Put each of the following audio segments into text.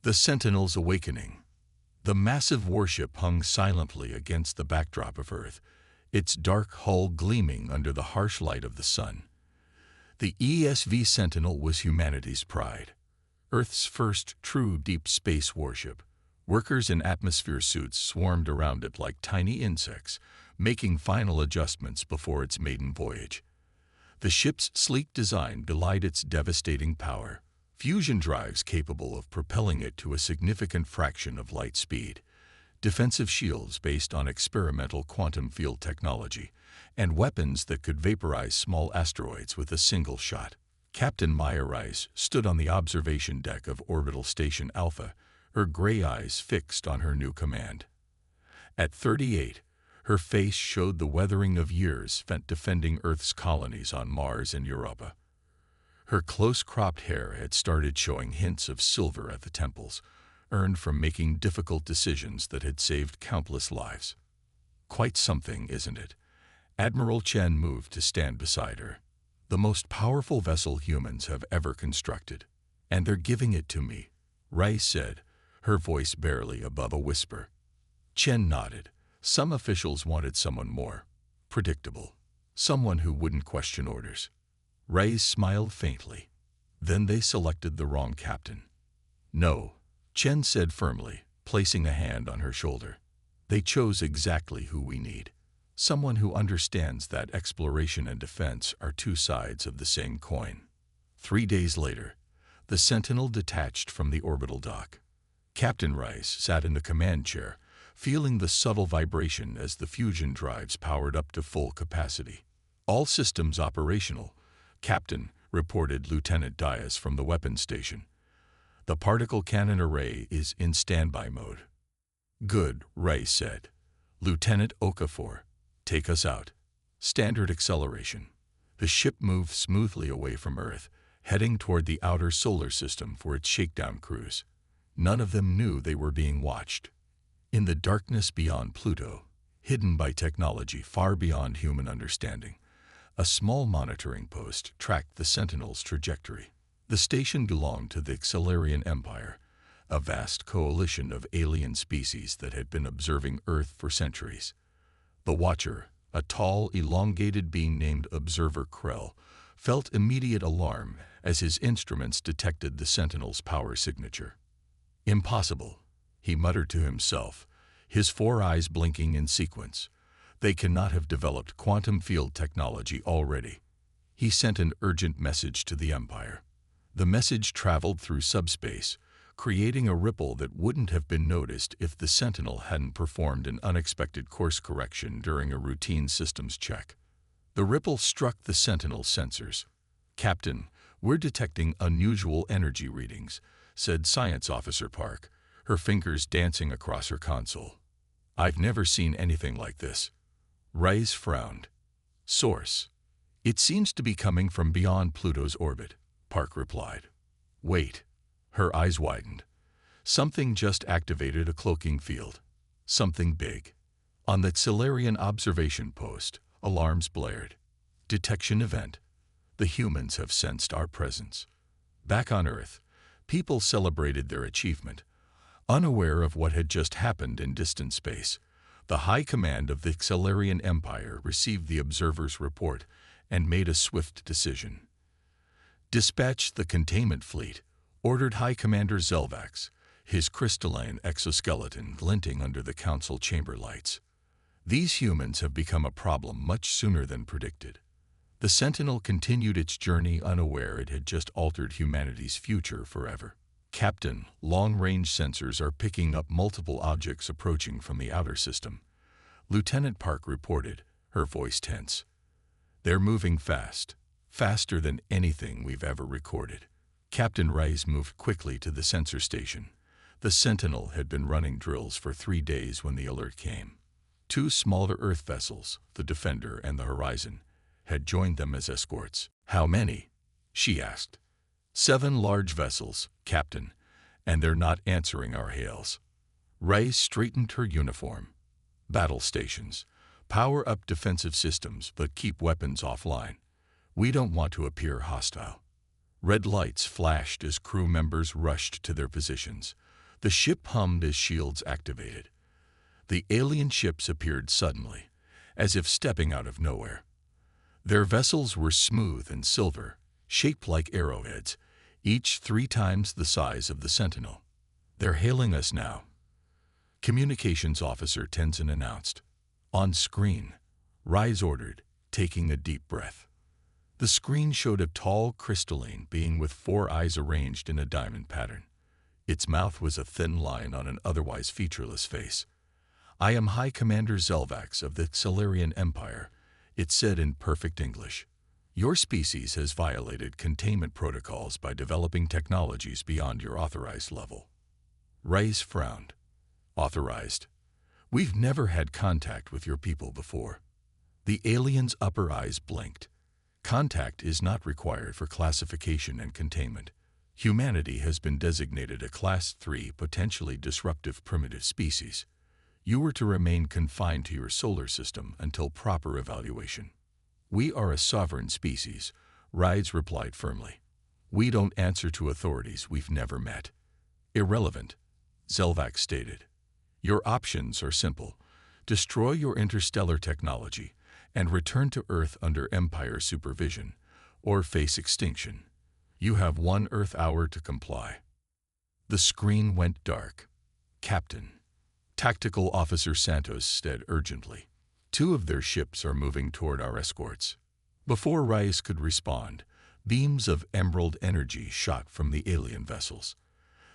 The Sentinel's awakening. The massive warship hung silently against the backdrop of Earth, its dark hull gleaming under the harsh light of the sun. The ESV Sentinel was humanity's pride, Earth's first true deep space warship. Workers in atmosphere suits swarmed around it like tiny insects, making final adjustments before its maiden voyage. The ship's sleek design belied its devastating power. Fusion drives capable of propelling it to a significant fraction of light speed, defensive shields based on experimental quantum field technology, and weapons that could vaporize small asteroids with a single shot. Captain Maya Rice stood on the observation deck of Orbital Station Alpha, her gray eyes fixed on her new command. At 38, her face showed the weathering of years spent defending Earth's colonies on Mars and Europa. Her close-cropped hair had started showing hints of silver at the temples, earned from making difficult decisions that had saved countless lives. Quite something, isn't it? Admiral Chen moved to stand beside her. The most powerful vessel humans have ever constructed. And they're giving it to me, Rice said, her voice barely above a whisper. Chen nodded. Some officials wanted someone more predictable, someone who wouldn't question orders. Rice smiled faintly. Then they selected the wrong captain. No, Chen said firmly, placing a hand on her shoulder. They chose exactly who we need. Someone who understands that exploration and defense are two sides of the same coin. 3 days later, the Sentinel detached from the orbital dock. Captain Rice sat in the command chair, feeling the subtle vibration as the fusion drives powered up to full capacity. All systems operational, Captain, reported Lieutenant Diaz from the weapons station. The particle cannon array is in standby mode. Good, Rice said. Lieutenant Okafor, take us out. Standard acceleration. The ship moved smoothly away from Earth, heading toward the outer solar system for its shakedown cruise. None of them knew they were being watched. In the darkness beyond Pluto, hidden by technology far beyond human understanding, a small monitoring post tracked the Sentinel's trajectory. The station belonged to the Xelarian Empire, a vast coalition of alien species that had been observing Earth for centuries. The Watcher, a tall, elongated being named Observer Krell, felt immediate alarm as his instruments detected the Sentinel's power signature. Impossible, he muttered to himself, his 4 eyes blinking in sequence. They cannot have developed quantum field technology already. He sent an urgent message to the Empire. The message traveled through subspace, creating a ripple that wouldn't have been noticed if the Sentinel hadn't performed an unexpected course correction during a routine systems check. The ripple struck the Sentinel's sensors. Captain, we're detecting unusual energy readings, said Science Officer Park, her fingers dancing across her console. I've never seen anything like this. Rice frowned. Source. It seems to be coming from beyond Pluto's orbit, Park replied. Wait. Her eyes widened. Something just activated a cloaking field. Something big. On the Xelarian observation post, alarms blared. Detection event. The humans have sensed our presence. Back on Earth, people celebrated their achievement, unaware of what had just happened in distant space. The High Command of the Xelarian Empire received the observer's report and made a swift decision. Dispatch the containment fleet, ordered High Commander Zelvax, his crystalline exoskeleton glinting under the council chamber lights. These humans have become a problem much sooner than predicted. The Sentinel continued its journey unaware it had just altered humanity's future forever. Captain, long-range sensors are picking up multiple objects approaching from the outer system. Lieutenant Park reported, her voice tense. They're moving fast, faster than anything we've ever recorded. Captain Rice moved quickly to the sensor station. The Sentinel had been running drills for 3 days when the alert came. 2 smaller Earth vessels, the Defender and the Horizon, had joined them as escorts. How many? She asked. 7 large vessels, Captain, and they're not answering our hails. Rice straightened her uniform. Battle stations. Power up defensive systems, but keep weapons offline. We don't want to appear hostile. Red lights flashed as crew members rushed to their positions. The ship hummed as shields activated. The alien ships appeared suddenly, as if stepping out of nowhere. Their vessels were smooth and silver, shaped like arrowheads, each 3 times the size of the Sentinel. "They're hailing us now," Communications Officer Tenzin announced. On screen, Rise ordered, taking a deep breath. The screen showed a tall, crystalline being with 4 eyes arranged in a diamond pattern. Its mouth was a thin line on an otherwise featureless face. "I am High Commander Zelvax of the Solarian Empire," it said in perfect English. "Your species has violated containment protocols by developing technologies beyond your authorized level." Rise frowned. "Authorized? We've never had contact with your people before." The alien's upper eyes blinked. "Contact is not required for classification and containment. Humanity has been designated a Class 3 potentially disruptive primitive species. You were to remain confined to your solar system until proper evaluation." "We are a sovereign species," Rise replied firmly. "We don't answer to authorities we've never met." "Irrelevant," Zelvax stated. "Your options are simple. Destroy your interstellar technology and return to Earth under Empire supervision, or face extinction. You have 1 Earth hour to comply." The screen went dark. "Captain," Tactical Officer Santos said urgently, "2 of their ships are moving toward our escorts." Before Rais could respond, beams of emerald energy shot from the alien vessels.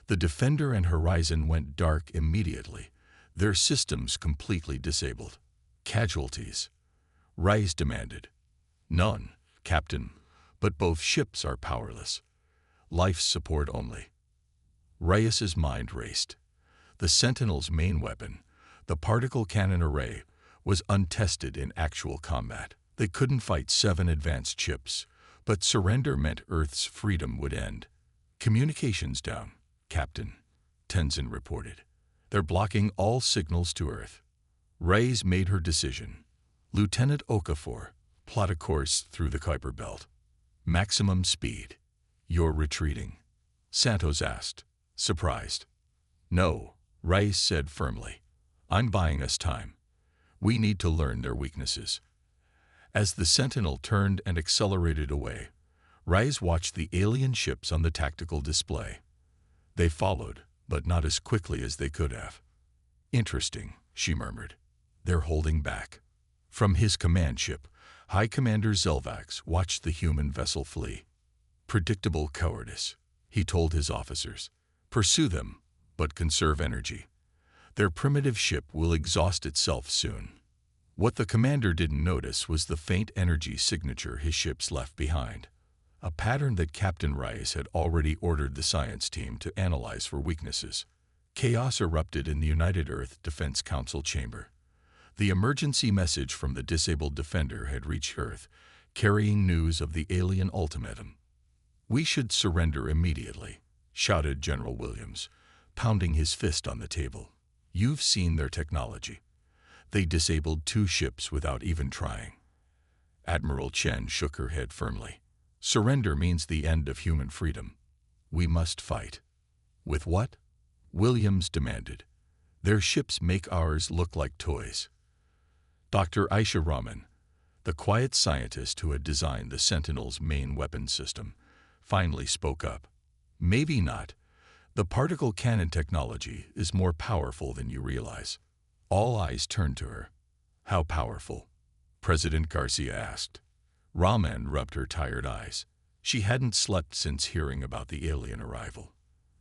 The Defender and Horizon went dark immediately, their systems completely disabled. "Casualties?" Rais demanded. "None, Captain, but both ships are powerless. Life support only." Rais's mind raced. The Sentinel's main weapon, the particle cannon array, was untested in actual combat. They couldn't fight 7 advanced ships, but surrender meant Earth's freedom would end. "Communications down, Captain," Tenzin reported. "They're blocking all signals to Earth." Rais made her decision. "Lieutenant Okafor, plot a course through the Kuiper Belt. Maximum speed." "You're retreating?" Santos asked, surprised. "No," Rais said firmly. "I'm buying us time. We need to learn their weaknesses." As the Sentinel turned and accelerated away, Rais watched the alien ships on the tactical display. They followed, but not as quickly as they could have. "Interesting," she murmured. "They're holding back." From his command ship, High Commander Zelvax watched the human vessel flee. "Predictable cowardice," he told his officers. "Pursue them, but conserve energy. Their primitive ship will exhaust itself soon." What the commander didn't notice was the faint energy signature his ships left behind, a pattern that Captain Rais had already ordered the science team to analyze for weaknesses. Chaos erupted in the United Earth Defense Council chamber. The emergency message from the disabled Defender had reached Earth, carrying news of the alien ultimatum. "We should surrender immediately," shouted General Williams, pounding his fist on the table. "You've seen their technology. They disabled 2 ships without even trying." Admiral Chen shook her head firmly. "Surrender means the end of human freedom. We must fight." "With what?" Williams demanded. "Their ships make ours look like toys." Dr. Aisha Rahman, the quiet scientist who had designed the Sentinel's main weapon system, finally spoke up. "Maybe not. The particle cannon technology is more powerful than you realize." All eyes turned to her. "How powerful?" President Garcia asked. Rahman rubbed her tired eyes. She hadn't slept since hearing about the alien arrival.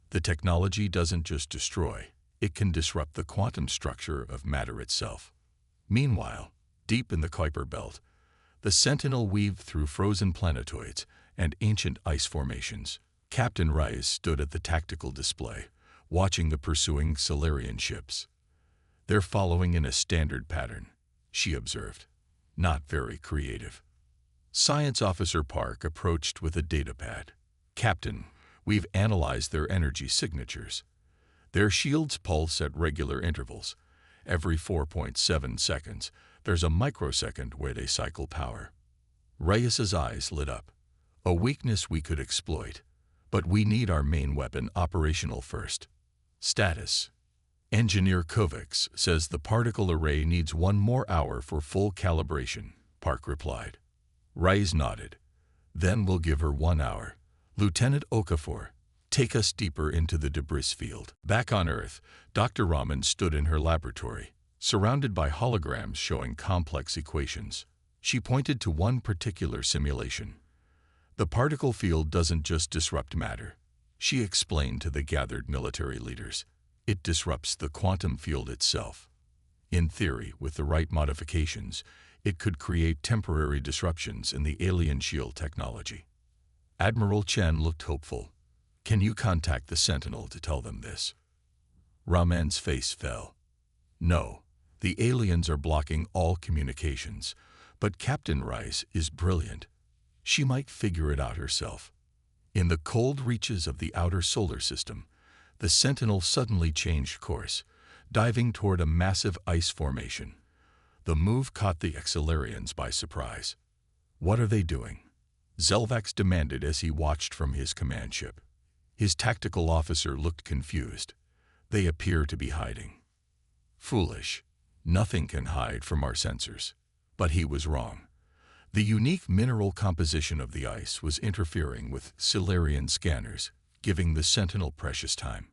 "The technology doesn't just destroy, it can disrupt the quantum structure of matter itself." Meanwhile, deep in the Kuiper Belt, the Sentinel weaved through frozen planetoids and ancient ice formations. Captain Rais stood at the tactical display, watching the pursuing Solarian ships. "They're following in a standard pattern," she observed. "Not very creative." Science Officer Park approached with a datapad. "Captain, we've analyzed their energy signatures. Their shields pulse at regular intervals. Every 4.7 seconds, there's a microsecond where they cycle power." Reyes's eyes lit up. "A weakness we could exploit." But we need our main weapon operational first. Status. Engineer Kovacs says the particle array needs 1 more hour for full calibration, Park replied. Rice nodded. Then we'll give her 1 hour. Lieutenant Okafor, take us deeper into the debris field. Back on Earth, Dr. Raman stood in her laboratory, surrounded by holograms showing complex equations. She pointed to one particular simulation. The particle field doesn't just disrupt matter, she explained to the gathered military leaders. It disrupts the quantum field itself. In theory, with the right modifications, it could create temporary disruptions in the alien shield technology. Admiral Chen looked hopeful. Can you contact the Sentinel to tell them this? Raman's face fell. No, the aliens are blocking all communications, but Captain Rice is brilliant. She might figure it out herself. In the cold reaches of the outer solar system, the Sentinel suddenly changed course, diving toward a massive ice formation. The move caught the Excelarians by surprise. What are they doing? Zelvax demanded as he watched from his command ship. His tactical officer looked confused. They appear to be hiding. Foolish. Nothing can hide from our sensors. But he was wrong. The unique mineral composition of the ice was interfering with Silarian scanners, giving the Sentinel precious time.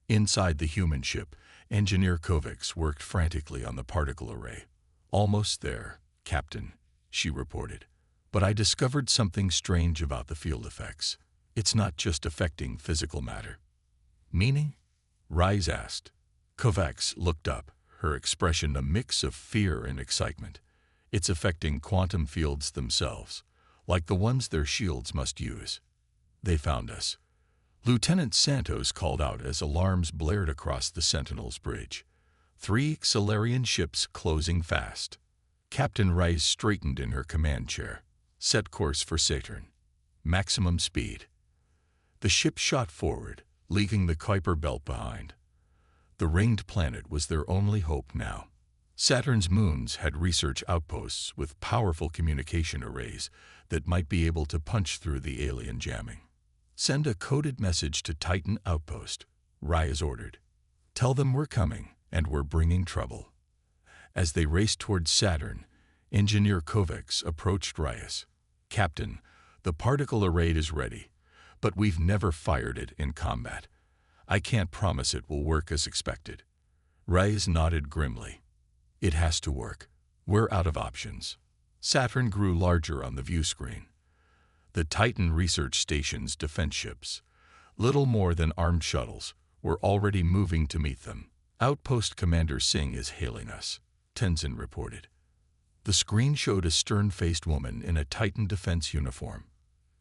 Inside the human ship, Engineer Kovacs worked frantically on the particle array. Almost there, Captain, she reported. But I discovered something strange about the field effects. It's not just affecting physical matter. Meaning? Rice asked. Kovacs looked up, her expression a mix of fear and excitement. It's affecting quantum fields themselves, like the ones their shields must use. They found us. Lieutenant Santos called out as alarms blared across the Sentinel's bridge. 3 Xelarian ships closing fast. Captain Rice straightened in her command chair. Set course for Saturn. Maximum speed. The ship shot forward, leaving the Kuiper belt behind. The ringed planet was their only hope now. Saturn's moons had research outposts with powerful communication arrays that might be able to punch through the alien jamming. Send a coded message to Titan Outpost, Rice ordered. Tell them we're coming and we're bringing trouble. As they raced towards Saturn, Engineer Kovacs approached Rice. Captain, the particle array is ready, but we've never fired it in combat. I can't promise it will work as expected. Rice nodded grimly. It has to work. We're out of options. Saturn grew larger on the view screen. The Titan research station's defense ships, little more than armed shuttles, were already moving to meet them. Outpost Commander Singh is hailing us, Tenzin reported. The screen showed a stern-faced woman in a Titan defense uniform.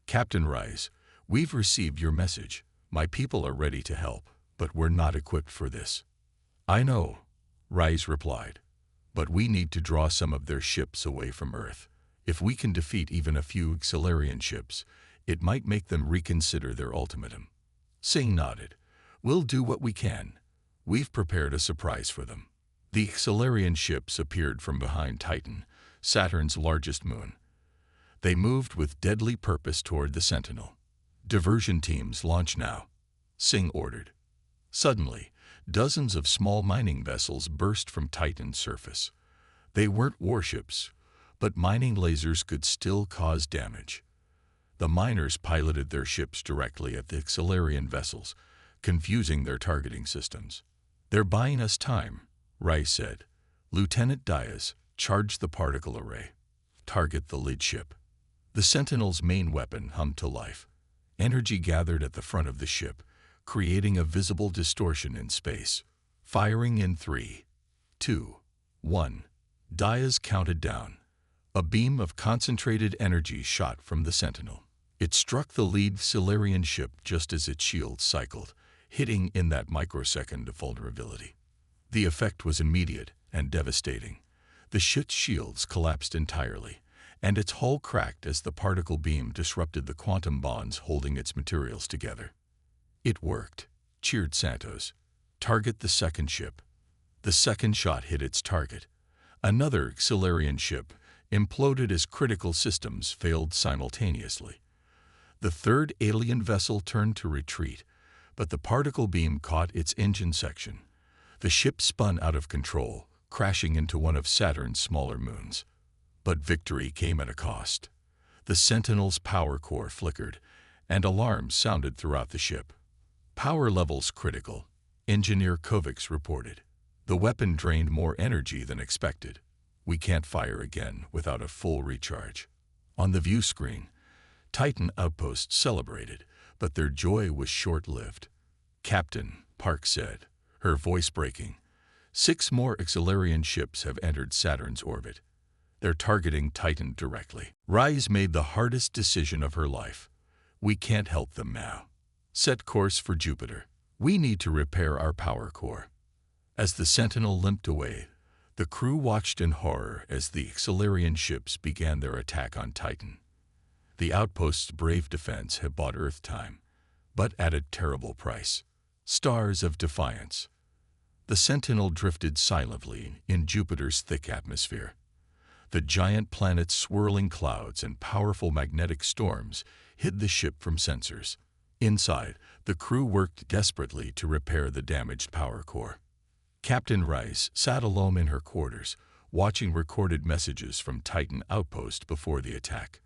Captain Rice, we've received your message. My people are ready to help, but we're not equipped for this. I know, Rice replied. But we need to draw some of their ships away from Earth. If we can defeat even a few Xelarian ships, it might make them reconsider their ultimatum. Singh nodded. We'll do what we can. We've prepared a surprise for them. The Xelarian ships appeared from behind Titan, Saturn's largest moon. They moved with deadly purpose toward the Sentinel. Diversion teams launch now, Singh ordered. Suddenly, dozens of small mining vessels burst from Titan's surface. They weren't warships, but mining lasers could still cause damage. The miners piloted their ships directly at the Xelarian vessels, confusing their targeting systems. They're buying us time, Rice said. Lieutenant Diaz, charge the particle array. Target the lead ship. The Sentinel's main weapon hummed to life. Energy gathered at the front of the ship, creating a visible distortion in space. Firing in 3, 2, 1. Diaz counted down. A beam of concentrated energy shot from the Sentinel. It struck the lead Silarian ship just as its shield cycled, hitting in that microsecond of vulnerability. The effect was immediate and devastating. The ship's shields collapsed entirely, and its hull cracked as the particle beam disrupted the quantum bonds holding its materials together. It worked, cheered Santos. Target the second ship. The second shot hit its target. Another Xelarian ship imploded as critical systems failed simultaneously. The third alien vessel turned to retreat, but the particle beam caught its engine section. The ship spun out of control, crashing into one of Saturn's smaller moons. But victory came at a cost. The Sentinel's power core flickered, and alarms sounded throughout the ship. Power levels critical, Engineer Kovacs reported. The weapon drained more energy than expected. We can't fire again without a full recharge. On the view screen, Titan outposts celebrated, but their joy was short-lived. Captain, Park said, her voice breaking, 6 more Xelarian ships have entered Saturn's orbit. They're targeting Titan directly. Rise made the hardest decision of her life. We can't help them now. Set course for Jupiter. We need to repair our power core. As the Sentinel limped away, the crew watched in horror as the Xelarian ships began their attack on Titan. The outpost's brave defense had bought Earth time, but at a terrible price. Stars of defiance. The Sentinel drifted silently in Jupiter's thick atmosphere. The giant planet's swirling clouds and powerful magnetic storms hid the ship from sensors. Inside, the crew worked desperately to repair the damaged power core. Captain Rice sat alone in her quarters, watching recorded messages from Titan Outpost before the attack.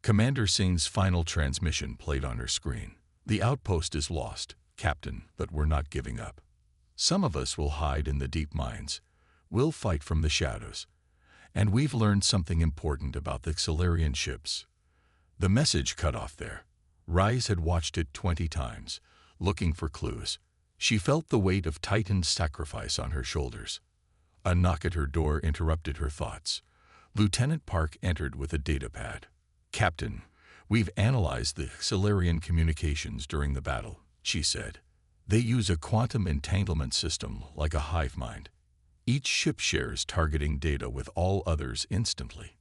Commander Singh's final transmission played on her screen. The outpost is lost, Captain, but we're not giving up. Some of us will hide in the deep mines. We'll fight from the shadows. And we've learned something important about the Xelarian ships. The message cut off there. Rise had watched it 20 times, looking for clues. She felt the weight of Titan's sacrifice on her shoulders. A knock at her door interrupted her thoughts. Lieutenant Park entered with a datapad. Captain, we've analyzed the Xelarian communications during the battle, she said. They use a quantum entanglement system like a hive mind. Each ship shares targeting data with all others instantly.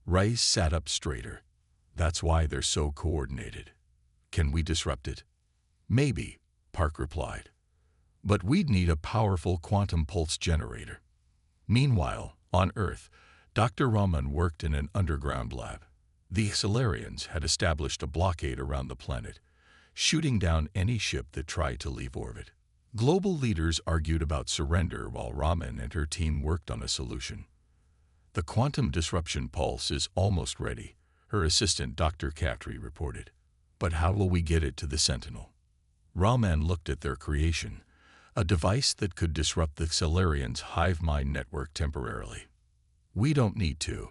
Rice sat up straighter. That's why they're so coordinated. Can we disrupt it? Maybe, Park replied. But we'd need a powerful quantum pulse generator. Meanwhile, on Earth, Dr. Raman worked in an underground lab. The Xelarians had established a blockade around the planet, shooting down any ship that tried to leave orbit. Global leaders argued about surrender while Raman and her team worked on a solution. The quantum disruption pulse is almost ready, her assistant Dr. Khatri reported. But how will we get it to the Sentinel? Raman looked at their creation, a device that could disrupt the Xelarians' hive mind network temporarily. We don't need to.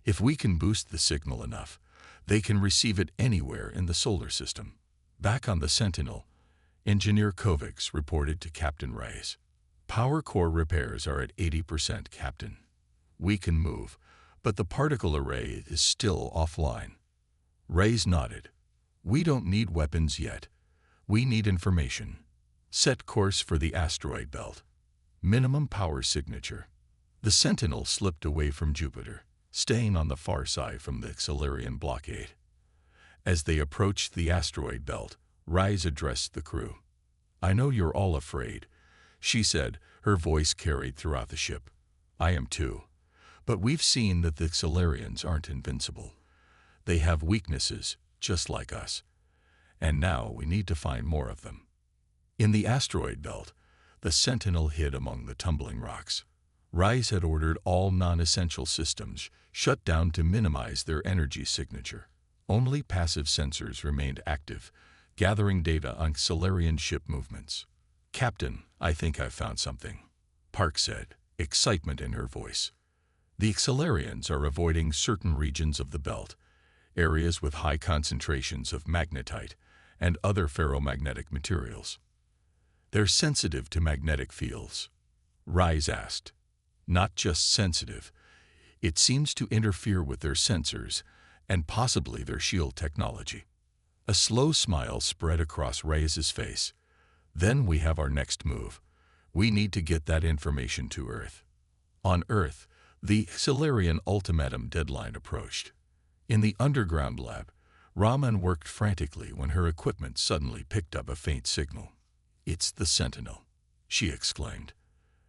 If we can boost the signal enough, they can receive it anywhere in the solar system. Back on the Sentinel, Engineer Kovacs reported to Captain Rice. Power core repairs are at 80%, Captain. We can move, but the particle array is still offline. Rice nodded. We don't need weapons yet. We need information. Set course for the asteroid belt. Minimum power signature. The Sentinel slipped away from Jupiter, staying on the far side from the Xelarian blockade. As they approached the asteroid belt, Rise addressed the crew. I know you're all afraid, she said, her voice carried throughout the ship. I am too. But we've seen that the Xelarians aren't invincible. They have weaknesses, just like us. And now we need to find more of them. In the asteroid belt, the Sentinel hid among the tumbling rocks. Rise had ordered all non-essential systems shut down to minimize their energy signature. Only passive sensors remained active, gathering data on Xelarian ship movements. Captain, I think I've found something, Park said, excitement in her voice. The Xelarians are avoiding certain regions of the belt, areas with high concentrations of magnetite and other ferromagnetic materials. They're sensitive to magnetic fields. Rise asked. Not just sensitive. It seems to interfere with their sensors and possibly their shield technology. A slow smile spread across Rice's face. Then we have our next move. We need to get that information to Earth. On Earth, the Xelarian ultimatum deadline approached. In the underground lab, Raman worked frantically when her equipment suddenly picked up a faint signal. It's the Sentinel, she exclaimed.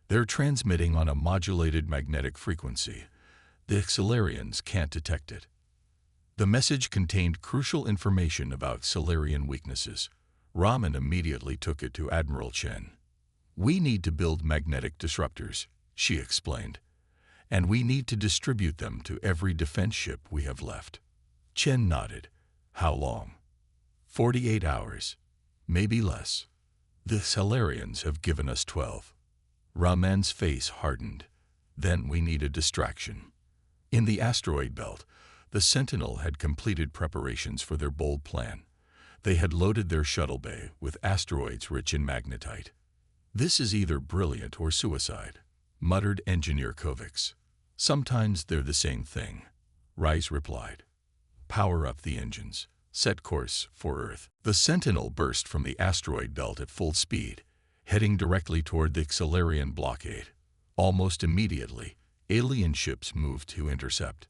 They're transmitting on a modulated magnetic frequency. The Xelarians can't detect it. The message contained crucial information about Solarian weaknesses. Raman immediately took it to Admiral Chen. "We need to build magnetic disruptors," she explained, "and we need to distribute them to every defense ship we have left." Chen nodded. "How long?" 48 hours. Maybe less. The Solarians have given us 12. Raman's face hardened. Then we need a distraction. In the asteroid belt, the Sentinel had completed preparations for their bold plan. They had loaded their shuttle bay with asteroids rich in magnetite. "This is either brilliant or suicide," muttered Engineer Kovacs. "Sometimes they're the same thing," Rice replied. "Power up the engines. Set course for Earth." The Sentinel burst from the asteroid belt at full speed, heading directly toward the Solarian blockade. Almost immediately, alien ships moved to intercept.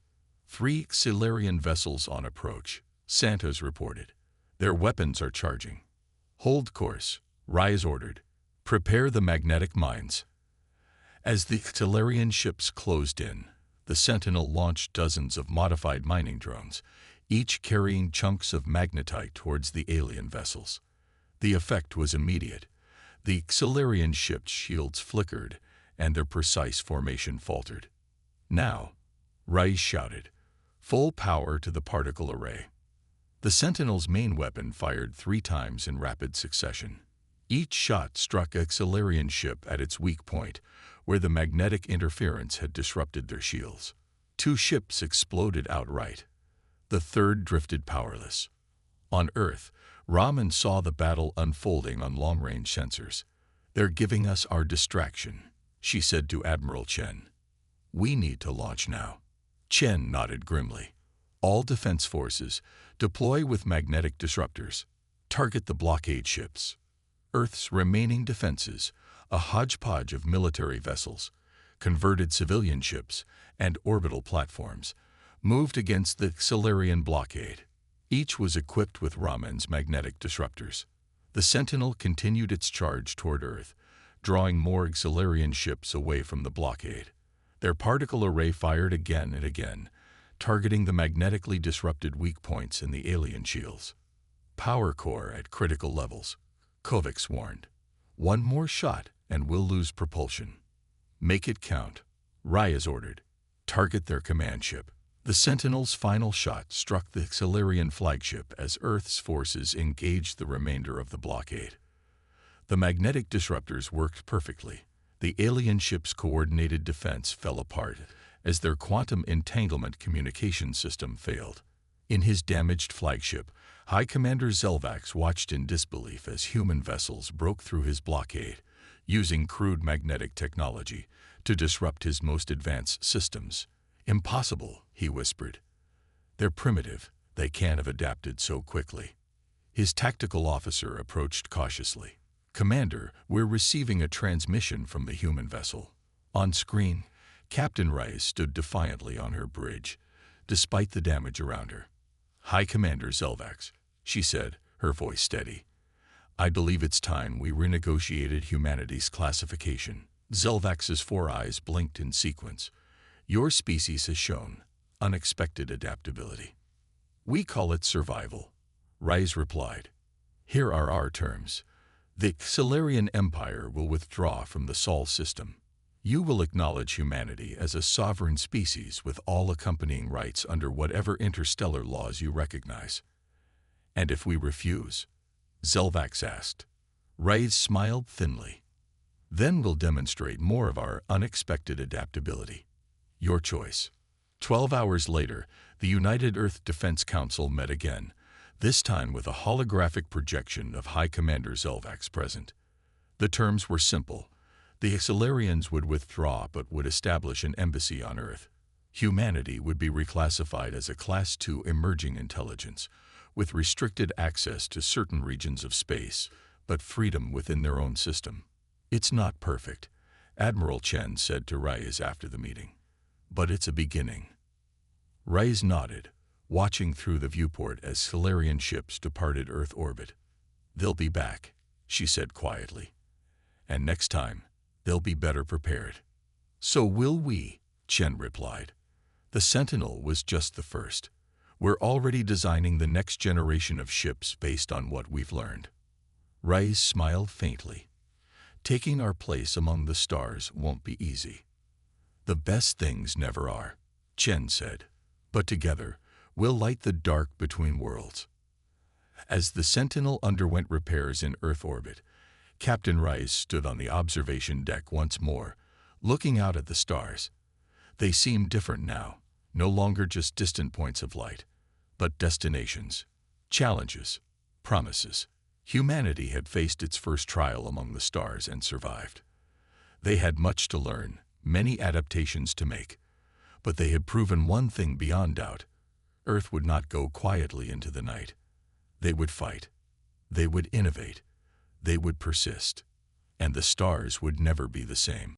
3 Solarian vessels on approach, Santos reported. "Their weapons are charging." "Hold course," Rise ordered. "Prepare the magnetic mines." As the Solarian ships closed in, the Sentinel launched dozens of modified mining drones, each carrying chunks of magnetite towards the alien vessels. The effect was immediate. The Solarian ship's shields flickered, and their precise formation faltered. "Now," Rice shouted, "full power to the particle array." The Sentinel's main weapon fired 3 times in rapid succession. Each shot struck a Solarian ship at its weak point, where the magnetic interference had disrupted their shields. 2 ships exploded outright. The third drifted powerless. On Earth, Raman saw the battle unfolding on long-range sensors. "They're giving us our distraction," she said to Admiral Chen. "We need to launch now." Chen nodded grimly. "All defense forces, deploy with magnetic disruptors. Target the blockade ships." Earth's remaining defenses, a hodgepodge of military vessels, converted civilian ships, and orbital platforms, moved against the Solarian blockade. Each was equipped with Raman's magnetic disruptors. The Sentinel continued its charge toward Earth, drawing more Solarian ships away from the blockade. Their particle array fired again and again, targeting the magnetically disrupted weak points in the alien shields. "Power core at critical levels," Kovacs warned. "One more shot and we'll lose propulsion." "Make it count," Reyes ordered. "Target their command ship." The Sentinel's final shot struck the Solarian flagship as Earth's forces engaged the remainder of the blockade. The magnetic disruptors worked perfectly. The alien ship's coordinated defense fell apart as their quantum entanglement communication system failed. In his damaged flagship, High Commander Zelvax watched in disbelief as human vessels broke through his blockade, using crude magnetic technology to disrupt his most advanced systems. "Impossible," he whispered. "They're primitive. They can't have adapted so quickly." His tactical officer approached cautiously. "Commander, we're receiving a transmission from the human vessel." On screen, Captain Rice stood defiantly on her bridge, despite the damage around her. "High Commander Zelvax," she said, her voice steady. "I believe it's time we renegotiated humanity's classification." Zelvax's 4 eyes blinked in sequence. "Your species has shown unexpected adaptability." "We call it survival," Rice replied. "Here are our terms. The Solarian Empire will withdraw from the Sol system. You will acknowledge humanity as a sovereign species with all accompanying rights under whatever interstellar laws you recognize." "And if we refuse?" Zelvax asked. Rice smiled thinly. "Then we'll demonstrate more of our unexpected adaptability. Your choice." 12 hours later, the United Earth Defense Council met again, this time with a holographic projection of High Commander Zelvax present. The terms were simple. The Solarians would withdraw but would establish an embassy on Earth. Humanity would be reclassified as a Class II emerging intelligence, with restricted access to certain regions of space, but freedom within their own system. "It's not perfect," Admiral Chen said to Reyes after the meeting. "But it's a beginning." Reyes nodded, watching through the viewport as Solarian ships departed Earth orbit. "They'll be back," she said quietly. "And next time, they'll be better prepared." "So will we," Chen replied. "The Sentinel was just the first. We're already designing the next generation of ships based on what we've learned. Rice smiled faintly. Taking our place among the stars won't be easy. The best things never are, Chen said. But together, we'll light the dark between worlds. As the Sentinel underwent repairs in Earth orbit, Captain Rice stood on the observation deck once more, looking out at the stars. They seemed different now, no longer just distant points of light, but destinations, challenges, promises. Humanity had faced its first trial among the stars and survived. They had much to learn, many adaptations to make, but they had proven one thing beyond doubt. Earth would not go quietly into the night. They would fight. They would innovate. They would persist. And the stars would never be the same.